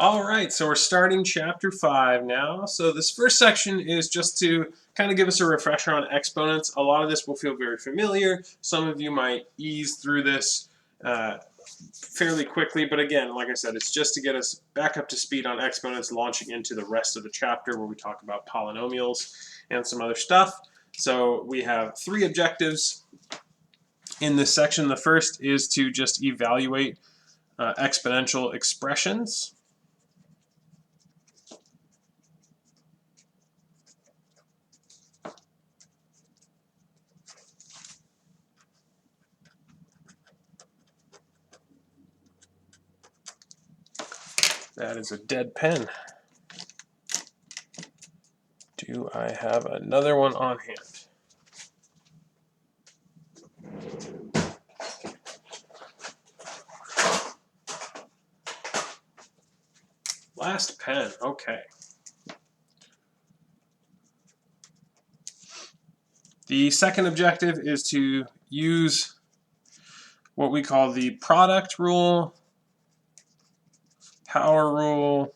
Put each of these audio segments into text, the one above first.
All right, so we're starting chapter 5 now. So this first section is just to kind of give us a refresher on exponents. A lot of this will feel very familiar. Some of you might ease through this fairly quickly, but again, like I said, it's just to get us back up to speed on exponents, launching into the rest of the chapter where we talk about polynomials and some other stuff. So we have 3 objectives in this section. The first is to just evaluate exponential expressions. That is a dead pen. Do I have another one on hand? Last pen, okay. The second objective is to use what we call the product rule, power rule,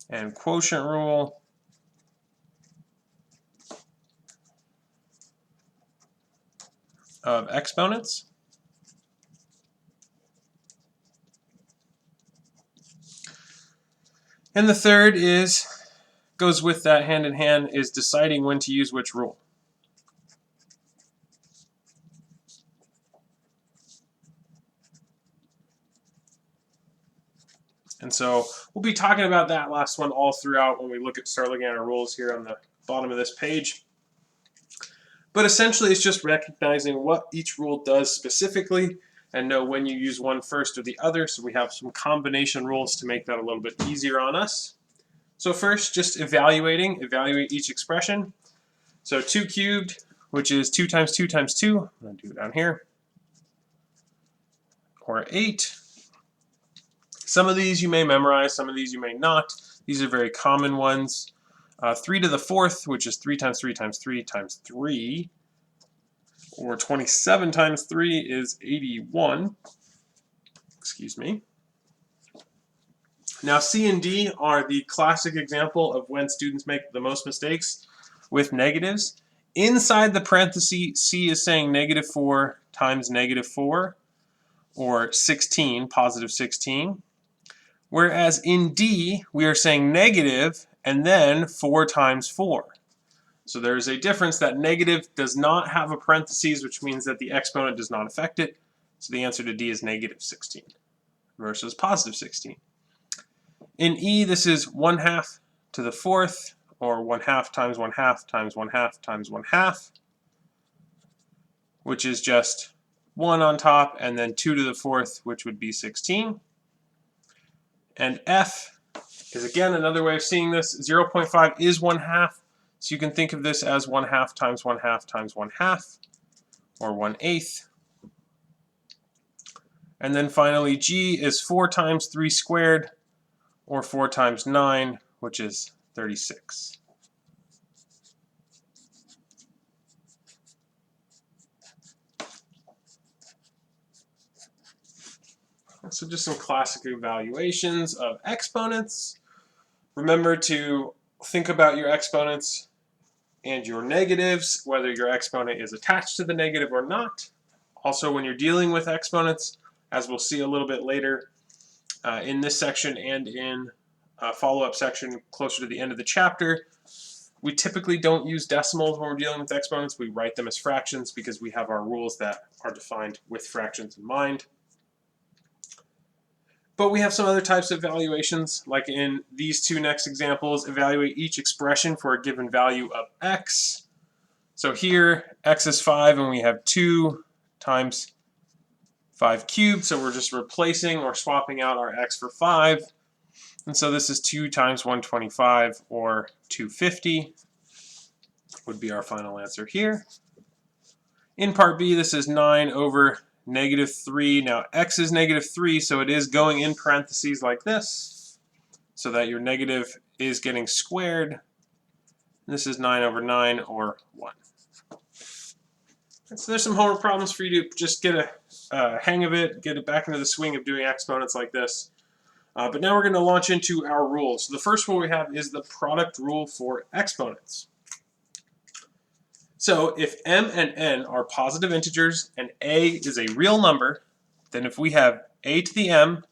and quotient rule. Of exponents. And the third goes with that hand in hand, is deciding when to use which rule. And so we'll be talking about that last one all throughout when we start looking at our rules here on the bottom of this page. But essentially it's just recognizing what each rule does specifically and know when you use one first or the other. So we have some combination rules to make that a little bit easier on us. So first, just evaluate each expression. So 2 cubed, which is 2 times 2 times 2. I'm going to do it down here. Or 8. Some of these you may memorize, some of these you may not. These are very common ones. 3 to the 4th, which is 3 times 3 times 3 times 3. Or 27 times 3 is 81. Excuse me. Now C and D are the classic example of when students make the most mistakes with negatives. Inside the parenthesis, C is saying -4 times -4, or 16, positive 16. Whereas in D, we are saying negative and then 4 times 4. So there's a difference that negative does not have a parentheses, which means that the exponent does not affect it. So the answer to D is -16 versus positive 16. In E, this is 1/2 to the 4th, or 1/2 times 1/2 times 1/2 times 1/2, which is just 1 on top, and then 2 to the 4th, which would be 16. And F is again another way of seeing this. 0.5 is 1/2, so you can think of this as 1/2 times 1/2 times 1/2, or 1/8. And then finally G is 4 times 3 squared, or 4 times 9, which is 36. So just some classic evaluations of exponents. Remember to think about your exponents and your negatives, whether your exponent is attached to the negative or not. Also, when you're dealing with exponents, as we'll see a little bit later in this section and in a follow-up section closer to the end of the chapter, we typically don't use decimals when we're dealing with exponents. We write them as fractions because we have our rules that are defined with fractions in mind. But we have some other types of evaluations, like in these two next examples. Evaluate each expression for a given value of x. So here, x is 5, and we have 2 times 5 cubed, so we're just replacing or swapping out our x for 5. And so this is 2 times 125, or 250, would be our final answer here. In part B, this is 9 over -3. Now x is -3, so it is going in parentheses like this, so that your negative is getting squared. This is 9 over 9, or 1. And so there's some homework problems for you to just get a hang of it, get it back into the swing of doing exponents like this. But now we're going to launch into our rules. So the first rule we have is the product rule for exponents. So if m and n are positive integers and a is a real number, then if we have a to the m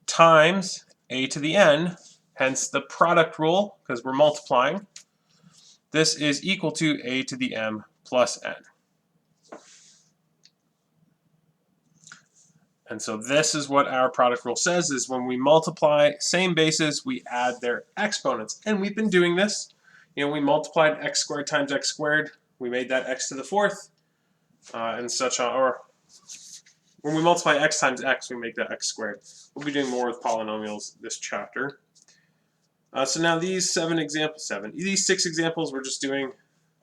times a to the n, hence the product rule, because we're multiplying, this is equal to a to the m plus n. And so this is what our product rule says, is when we multiply same bases, we add their exponents. And we've been doing this. You know, we multiplied x squared times x squared. We made that x to the fourth, and such on. Or when we multiply x times x, we make that x squared. We'll be doing more with polynomials this chapter. So now these these 6 examples, we're just doing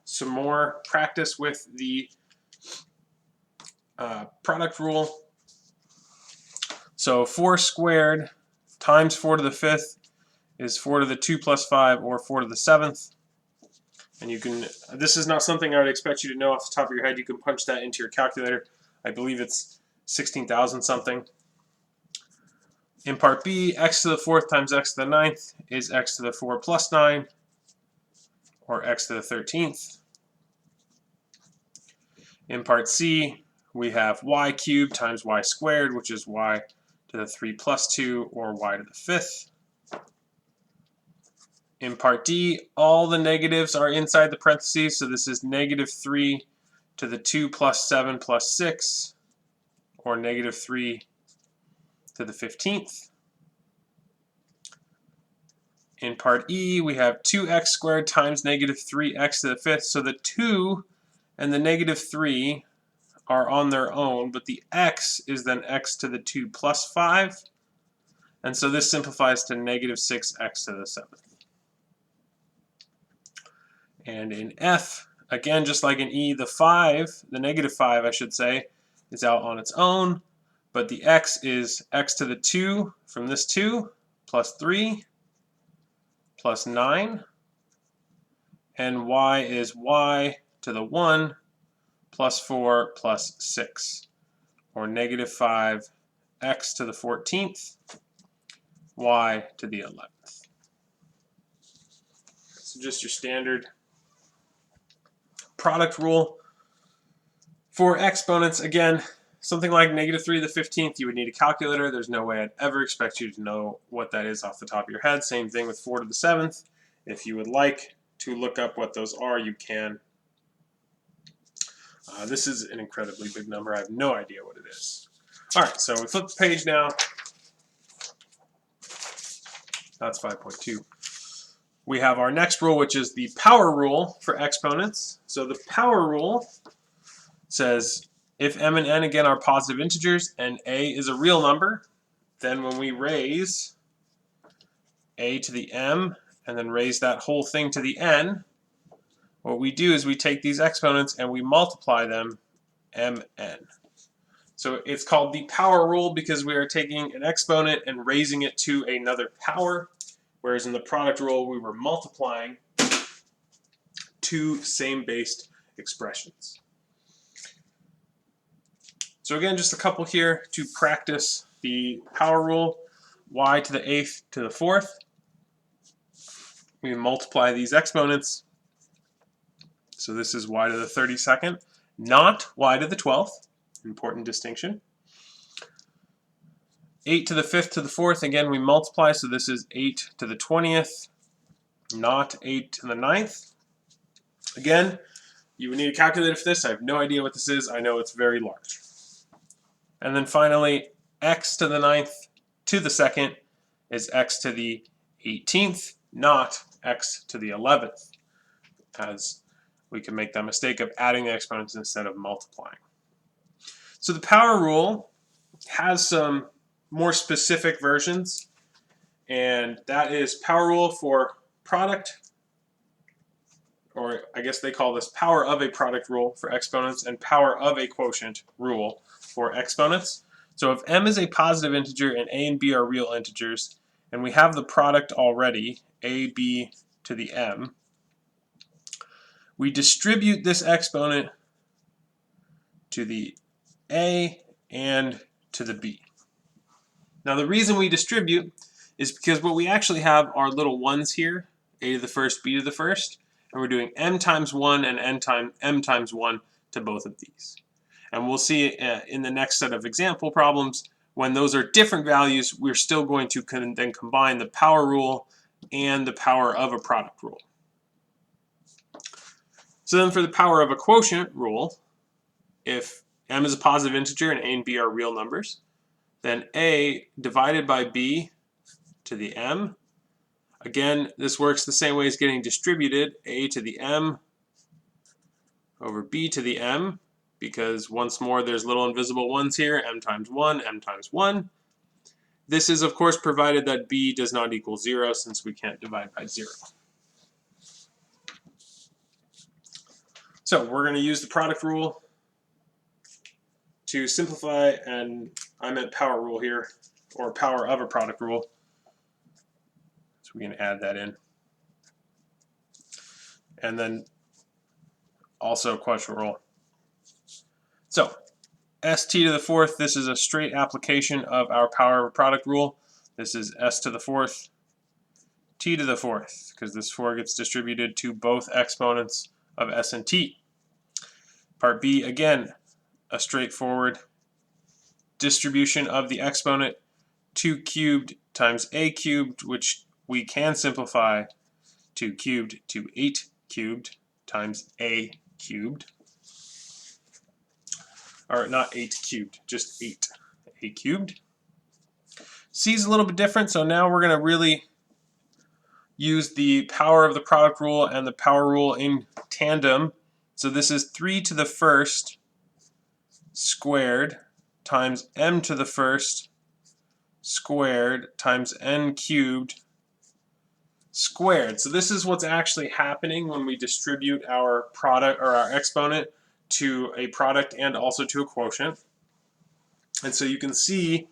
some more practice with the product rule. So 4 squared times 4 to the 5th is 4 to the 2 plus 5, or 4 to the 7th. And you can, this is not something I would expect you to know off the top of your head. You can punch that into your calculator. I believe it's 16,000 something. In part B, x to the 4th times x to the 9th is x to the 4 plus 9, or x to the 13th. In part C, we have y cubed times y squared, which is y to the 3 plus 2, or y to the 5th. In part D, all the negatives are inside the parentheses, so this is negative 3 to the 2 plus 7 plus 6, or negative 3 to the 15th. In part E, we have 2x squared times negative 3x to the 5th, so the 2 and the negative 3 are on their own, but the x is then x to the 2 plus 5, and so this simplifies to negative 6x to the 7th. And in F, again, just like in E, the negative 5, I should say, is out on its own, but the x is x to the 2 from this 2 plus 3 plus 9, and y is y to the 1 plus 4 plus 6, or negative 5x to the 14th, y to the 11th. So just your standard product rule. For exponents, again, something like negative 3 to the 15th, you would need a calculator. There's no way I'd ever expect you to know what that is off the top of your head. Same thing with 4 to the 7th. If you would like to look up what those are, you can. This is an incredibly big number. I have no idea what it is. All right, so we flip the page now. That's 5.2. We have our next rule, which is the power rule for exponents. So the power rule says if m and n, again, are positive integers and a is a real number, then when we raise a to the m and then raise that whole thing to the n, what we do is we take these exponents and we multiply them mn. So it's called the power rule because we are taking an exponent and raising it to another power, whereas in the product rule we were multiplying two same-based expressions. So again, just a couple here to practice the power rule. Y to the 8th to the 4th. We multiply these exponents. So this is y to the 32nd, not y to the 12th. Important distinction. 8 to the 5th to the 4th, again, we multiply. So this is 8 to the 20th, not 8 to the 9th. Again, you would need a calculator for this. I have no idea what this is. I know it's very large. And then finally, x to the 9th to the 2nd is x to the 18th, not x to the 11th, as we can make that mistake of adding the exponents instead of multiplying. So the power rule has some more specific versions, and that is power rule for product, or I guess they call this power of a product rule for exponents, and power of a quotient rule for exponents. So if m is a positive integer and a and b are real integers, and we have the product already, ab to the m, we distribute this exponent to the a and to the b. Now the reason we distribute is because what we actually have are little ones here, a to the first, b to the first, and we're doing m times 1 and m times 1 to both of these. And we'll see in the next set of example problems, when those are different values, we're still going to then combine the power rule and the power of a product rule. So then for the power of a quotient rule, if m is a positive integer and a and b are real numbers, then a divided by b to the m. Again, this works the same way as getting distributed, a to the m over b to the m, because once more there's little invisible ones here, m times 1, m times 1. This is of course provided that b does not equal 0, since we can't divide by 0. So we're going to use the product rule to simplify, and I meant power rule here, or power of a product rule. So we can add that in. And then also quotient rule. So st to the fourth, this is a straight application of our power of a product rule. This is s to the fourth, t to the fourth, because this 4 gets distributed to both exponents of s and t. Part b, again, a straightforward distribution of the exponent, 2 cubed times a cubed, which we can simplify 2 cubed to 8 cubed times a cubed. Or not 8 cubed, just 8. A cubed. C is a little bit different, so now we're going to really use the power of the product rule and the power rule in tandem. So this is 3 to the first squared times m to the first squared times n cubed squared. So this is what's actually happening when we distribute our product or our exponent to a product and also to a quotient. And so you can see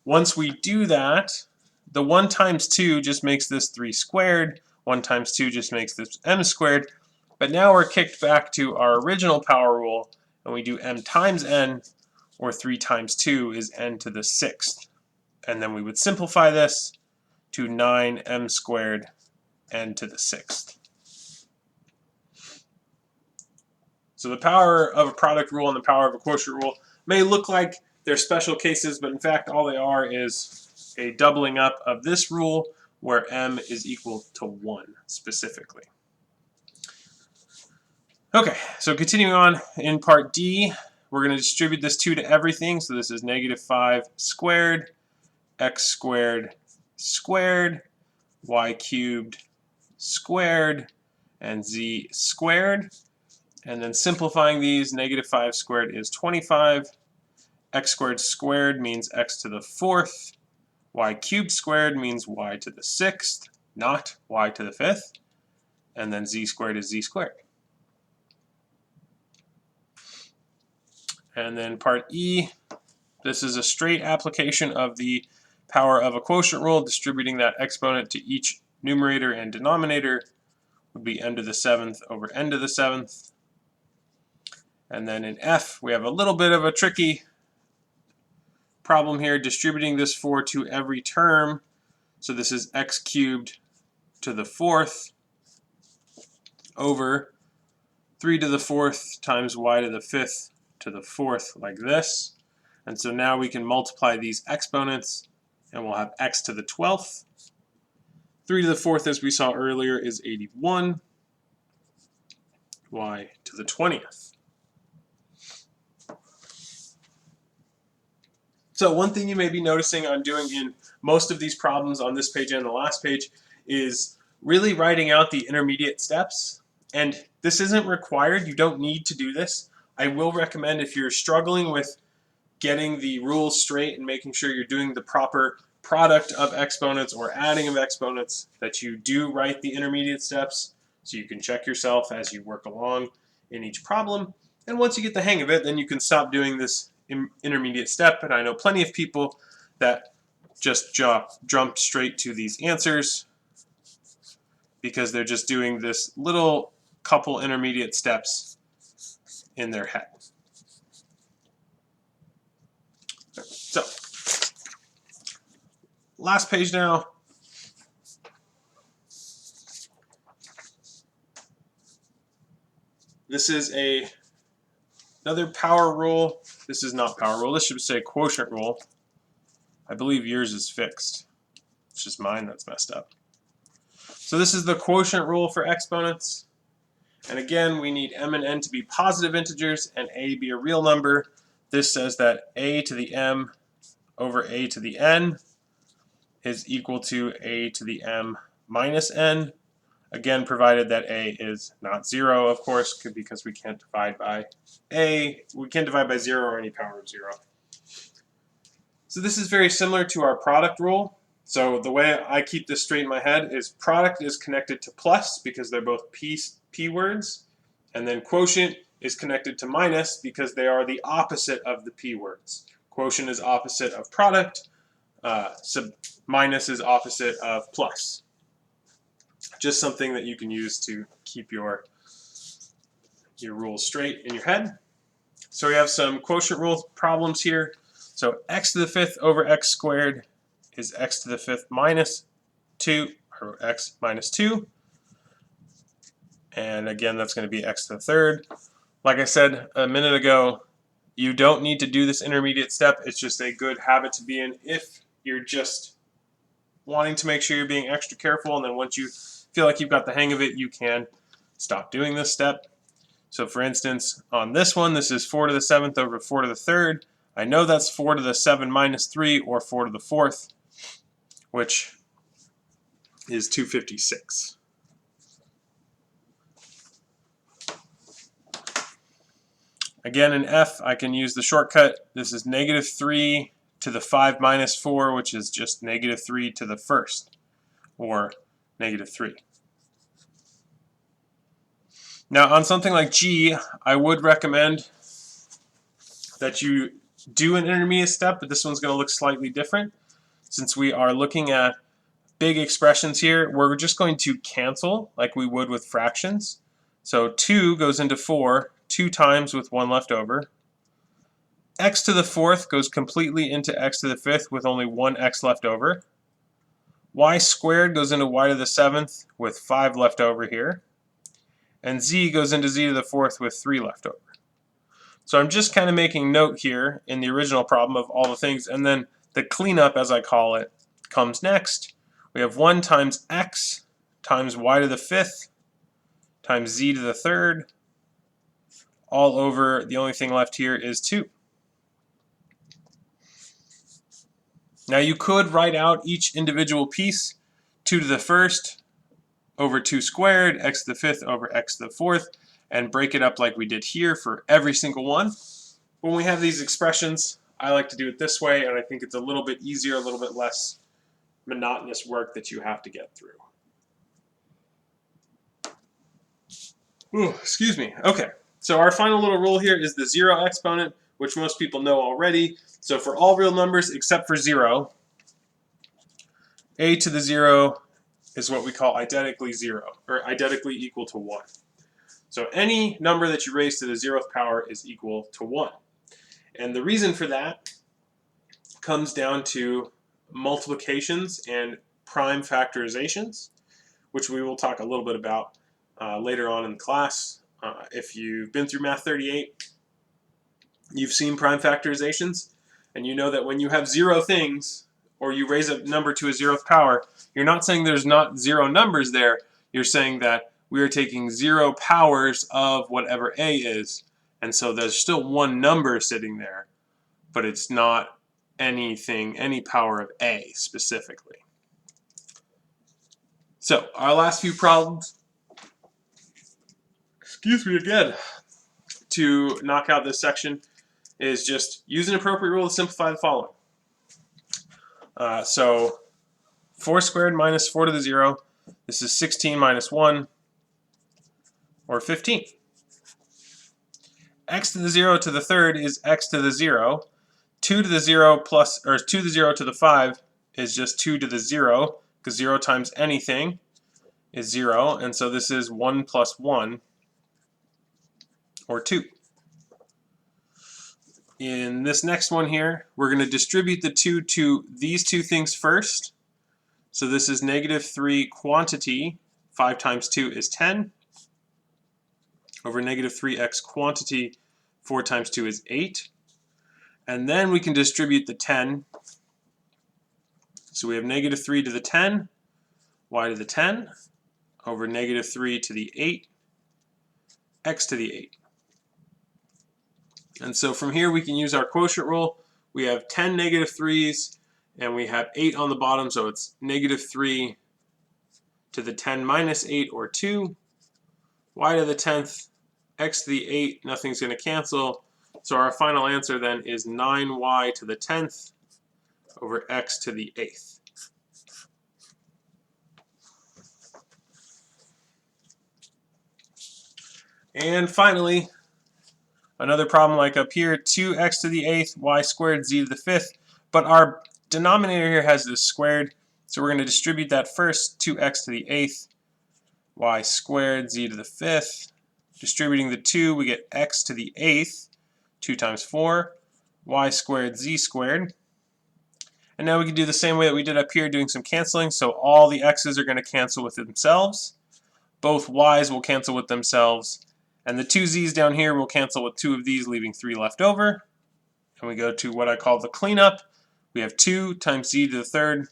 once we do that, the 1 times 2 just makes this 3 squared, 1 times 2 just makes this m squared, but now we're kicked back to our original power rule and we do m times n, or 3 times 2 is n to the 6th. And then we would simplify this to 9m squared n to the 6th. So the power of a product rule and the power of a quotient rule may look like they're special cases, but in fact all they are is a doubling up of this rule where m is equal to 1 specifically. Okay, so continuing on in part D, we're going to distribute this 2 to everything. So this is -5 squared, x squared squared, y cubed squared, and z squared. And then simplifying these, -5 squared is 25. X squared squared means x to the 4th. Y cubed squared means y to the 6th, not y to the 5th. And then z squared is z squared. And then part E, this is a straight application of the power of a quotient rule, distributing that exponent to each numerator and denominator would be m to the 7th over n to the 7th. And then in F, we have a little bit of a tricky problem here, distributing this 4 to every term. So this is x cubed to the 4th over 3 to the 4th times y to the 5th to the 4th, like this. And so now we can multiply these exponents and we'll have x to the 12th. 3 to the 4th, as we saw earlier, is 81. Y to the 20th. So one thing you may be noticing I'm doing in most of these problems on this page and the last page is really writing out the intermediate steps. And this isn't required. You don't need to do this. I will recommend, if you're struggling with getting the rules straight and making sure you're doing the proper product of exponents or adding of exponents, that you do write the intermediate steps so you can check yourself as you work along in each problem. And once you get the hang of it, then you can stop doing this intermediate step. And I know plenty of people that just jump straight to these answers because they're just doing this little couple intermediate steps in their head. So last page now. This is another power rule. This is not power rule. This should say quotient rule. I believe yours is fixed. It's just mine that's messed up. So this is the quotient rule for exponents. And again, we need m and n to be positive integers and a be a real number. This says that a to the m over a to the n is equal to a to the m minus n. Again, provided that a is not 0, of course, because we can't divide by a. We can't divide by 0 or any power of 0. So this is very similar to our product rule. So the way I keep this straight in my head is product is connected to plus because they're both p words, and then quotient is connected to minus because they are the opposite of the p words. Quotient is opposite of product, minus is opposite of plus. Just something that you can use to keep your rules straight in your head. So we have some quotient rule problems here. So x to the 5th over x squared is x to the 5th minus 2, or x minus 2. And again, that's going to be x to the 3rd. Like I said a minute ago, you don't need to do this intermediate step. It's just a good habit to be in if you're just wanting to make sure you're being extra careful, and then once you feel like you've got the hang of it, you can stop doing this step. So for instance, on this one, this is 4 to the 7th over 4 to the 3rd. I know that's 4 to the 7 minus 3, or 4 to the 4th, which is 256. Again, in F, I can use the shortcut. This is negative 3 to the 5 minus 4, which is just negative 3 to the 1st, or negative 3. Now, on something like G, I would recommend that you do an intermediate step, but this one's going to look slightly different. Since we are looking at big expressions here, we're just going to cancel like we would with fractions. So 2 goes into 4 2 times with 1 left over. X to the 4th goes completely into x to the 5th with only 1 x left over. Y squared goes into y to the 7th with 5 left over here. And z goes into z to the 4th with 3 left over. So I'm just kind of making note here in the original problem of all the things, and then the cleanup, as I call it, comes next. We have 1 times x times y to the 5th times z to the 3rd, all over, the only thing left here is 2. Now you could write out each individual piece, 2 to the 1st over 2 squared, x to the 5th over x to the 4th, and break it up like we did here for every single one. When we have these expressions, I like to do it this way, and I think it's a little bit easier, a little bit less monotonous work that you have to get through. Ooh, excuse me. Okay, so our final little rule here is the 0 exponent, which most people know already. So for all real numbers except for 0, a to the 0 is what we call identically 0, or identically equal to 1. So any number that you raise to the 0th power is equal to 1. And the reason for that comes down to multiplications and prime factorizations, which we will talk a little bit about later on in the class. If you've been through Math 38, you've seen prime factorizations, and you know that when you have 0 things, or you raise a number to a 0th power, you're not saying there's not 0 numbers there, you're saying that we are taking 0 powers of whatever a is, and so there's still one number sitting there, but it's not anything, any power of a specifically. So our last few problems, excuse me again, to knock out this section is just use an appropriate rule to simplify the following. So 4 squared minus 4 to the 0, this is 16 minus 1, or 15. X to the 0 to the 3rd is x to the 0. 2 to the 0 plus, or 2 to the 0 to the 5 is just 2 to the 0, because 0 times anything is 0, and so this is 1 plus 1, or 2. in this next one here, we're going to distribute the 2 to these two things first. So this is -3 quantity, 5 times 2 is 10, over -3x quantity, 4 times 2 is 8. And then we can distribute the 10. So we have -3 to the 10, y to the 10, over -3 to the 8, x to the 8. And so from here we can use our quotient rule. We have 10 -3's and we have 8 on the bottom, so it's -3 to the 10 minus 8, or 2, y to the 10th, x to the 8, nothing's going to cancel. So our final answer then is 9y to the 10th over x to the 8th. And finally, another problem like up here, 2x to the 8th, y squared, z to the 5th. But our denominator here has this squared, so we're going to distribute that first, 2x to the 8th, y squared, z to the 5th. Distributing the 2, we get x to the 8th, 2 times 4, y squared, z squared. And now we can do the same way that we did up here, doing some canceling. So all the x's are going to cancel with themselves. Both y's will cancel with themselves. And the 2 z's down here will cancel with 2 of these, leaving 3 left over. And we go to what I call the cleanup. We have 2 times z to the 3rd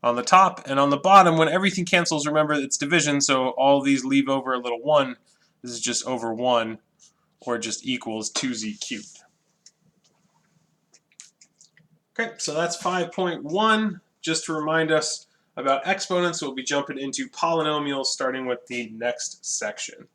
on the top. And on the bottom, when everything cancels, remember it's division, so all these leave over a little 1. This is just over 1, or just equals 2z cubed. Okay, so that's 5.1. Just to remind us about exponents, we'll be jumping into polynomials starting with the next section.